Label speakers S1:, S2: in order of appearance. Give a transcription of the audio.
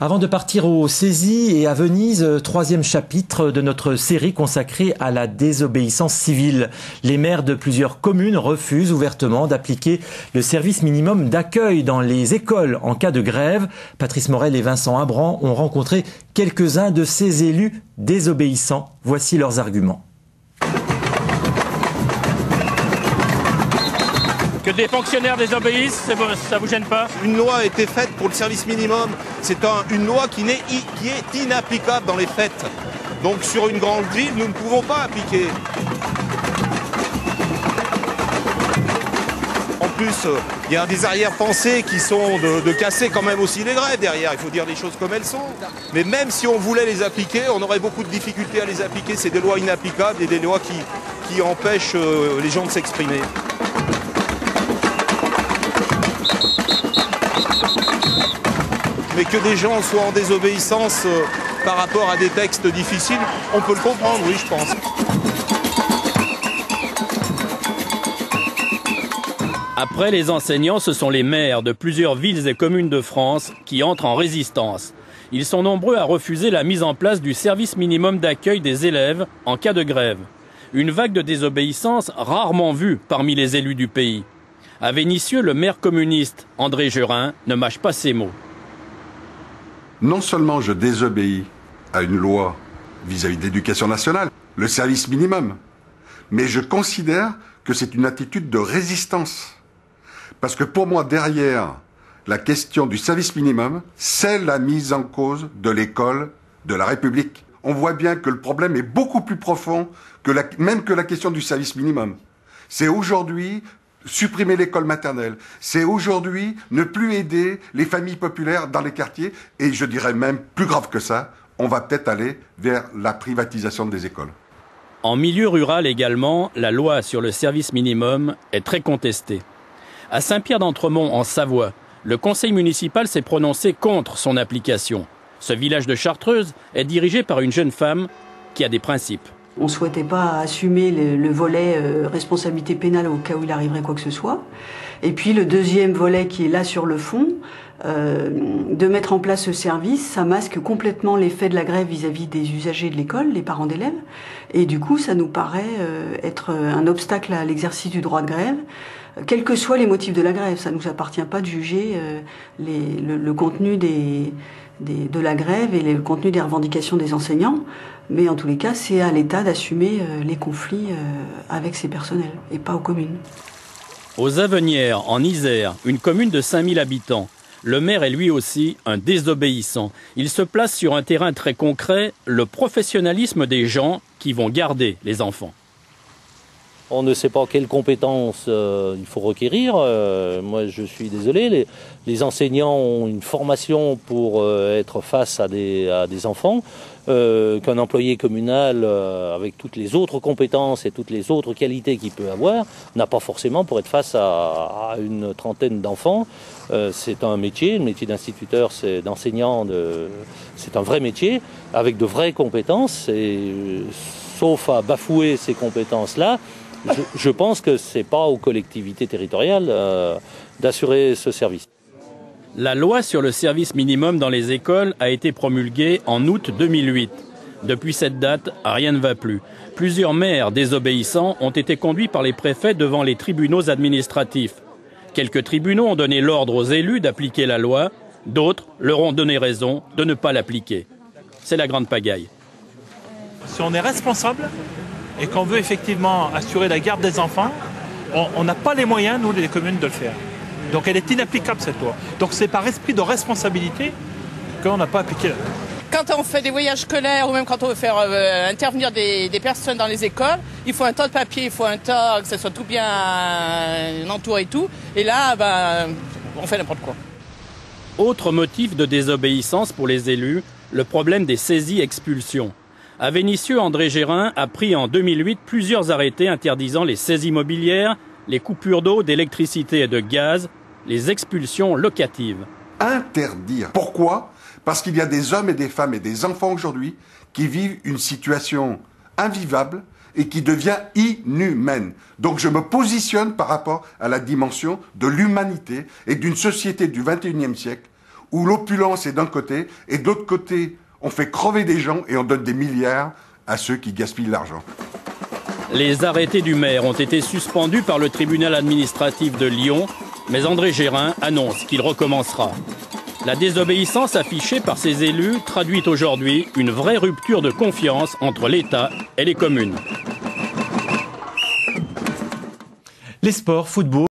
S1: Avant de partir au Cési et à Venise, troisième chapitre de notre série consacrée à la désobéissance civile. Les maires de plusieurs communes refusent ouvertement d'appliquer le service minimum d'accueil dans les écoles en cas de grève. Patrice Morel et Vincent Abran ont rencontré quelques-uns de ces élus désobéissants. Voici leurs arguments.
S2: Que des fonctionnaires désobéissent, ça vous gêne pas?
S3: Une loi a été faite pour le service minimum. C'est une loi qui est inapplicable dans les faits. Donc sur une grande ville, nous ne pouvons pas appliquer. En plus, il y a des arrière-pensées qui sont de casser quand même aussi les grèves derrière. Il faut dire les choses comme elles sont. Mais même si on voulait les appliquer, on aurait beaucoup de difficultés à les appliquer. C'est des lois inapplicables et des lois qui empêchent les gens de s'exprimer. Mais que des gens soient en désobéissance par rapport à des textes difficiles, on peut le comprendre, oui, je pense.
S2: Après les enseignants, ce sont les maires de plusieurs villes et communes de France qui entrent en résistance. Ils sont nombreux à refuser la mise en place du service minimum d'accueil des élèves en cas de grève. Une vague de désobéissance rarement vue parmi les élus du pays. À Vénissieux, le maire communiste André Gerin ne mâche pas ses mots.
S4: Non seulement je désobéis à une loi vis-à-vis de l'éducation nationale, le service minimum, mais je considère que c'est une attitude de résistance. Parce que pour moi, derrière la question du service minimum, c'est la mise en cause de l'école de la République. On voit bien que le problème est beaucoup plus profond que même que la question du service minimum. C'est aujourd'hui supprimer l'école maternelle. C'est aujourd'hui ne plus aider les familles populaires dans les quartiers. Et je dirais même, plus grave que ça, on va peut-être aller vers la privatisation des écoles.
S2: En milieu rural également, la loi sur le service minimum est très contestée. À Saint-Pierre-d'Entremont, en Savoie, le conseil municipal s'est prononcé contre son application. Ce village de Chartreuse est dirigé par une jeune femme qui a des principes.
S5: On ne souhaitait pas assumer le volet responsabilité pénale au cas où il arriverait quoi que ce soit. Et puis le deuxième volet qui est là sur le fond, de mettre en place ce service, ça masque complètement l'effet de la grève vis-à-vis des usagers de l'école, les parents d'élèves. Et du coup, ça nous paraît être un obstacle à l'exercice du droit de grève, quels que soient les motifs de la grève. Ça ne nous appartient pas de juger le contenu de la grève et le contenu des revendications des enseignants. Mais en tous les cas, c'est à l'État d'assumer les conflits avec ses personnels et pas aux communes.
S2: Aux Avenières, en Isère, une commune de 5000 habitants, le maire est lui aussi un désobéissant. Il se place sur un terrain très concret, le professionnalisme des gens qui vont garder les enfants.
S6: On ne sait pas quelles compétences il faut requérir. Moi, je suis désolé. Les enseignants ont une formation pour être face à des enfants qu'un employé communal, avec toutes les autres compétences et toutes les autres qualités qu'il peut avoir, n'a pas forcément pour être face à une trentaine d'enfants. C'est un métier. Le métier d'instituteur, d'enseignant, c'est un vrai métier avec de vraies compétences. Et, sauf à bafouer ces compétences-là, je pense que ce n'est pas aux collectivités territoriales d'assurer ce service.
S2: La loi sur le service minimum dans les écoles a été promulguée en août 2008. Depuis cette date, rien ne va plus. Plusieurs maires désobéissants ont été conduits par les préfets devant les tribunaux administratifs. Quelques tribunaux ont donné l'ordre aux élus d'appliquer la loi, d'autres leur ont donné raison de ne pas l'appliquer. C'est la grande pagaille.
S7: Si on est responsable et qu'on veut effectivement assurer la garde des enfants, on n'a pas les moyens, nous, les communes, de le faire. Donc elle est inapplicable, cette loi. Donc c'est par esprit de responsabilité qu'on n'a pas appliqué la loi.
S8: Quand on fait des voyages scolaires ou même quand on veut faire intervenir des personnes dans les écoles, il faut un tas de papier, il faut un tas, que ça soit tout bien entouré et tout. Et là, on fait n'importe quoi.
S2: Autre motif de désobéissance pour les élus, le problème des saisies-expulsions. À Vénissieux, André Gerin a pris en 2008 plusieurs arrêtés interdisant les saisies immobilières, les coupures d'eau, d'électricité et de gaz, les expulsions locatives.
S4: Interdire. Pourquoi ? Parce qu'il y a des hommes et des femmes et des enfants aujourd'hui qui vivent une situation invivable et qui devient inhumaine. Donc je me positionne par rapport à la dimension de l'humanité et d'une société du XXIe siècle où l'opulence est d'un côté, et de l'autre côté, on fait crever des gens et on donne des milliards à ceux qui gaspillent l'argent.
S2: Les arrêtés du maire ont été suspendus par le tribunal administratif de Lyon, mais André Gérin annonce qu'il recommencera. La désobéissance affichée par ces élus traduit aujourd'hui une vraie rupture de confiance entre l'État et les communes.
S1: Les sports, football.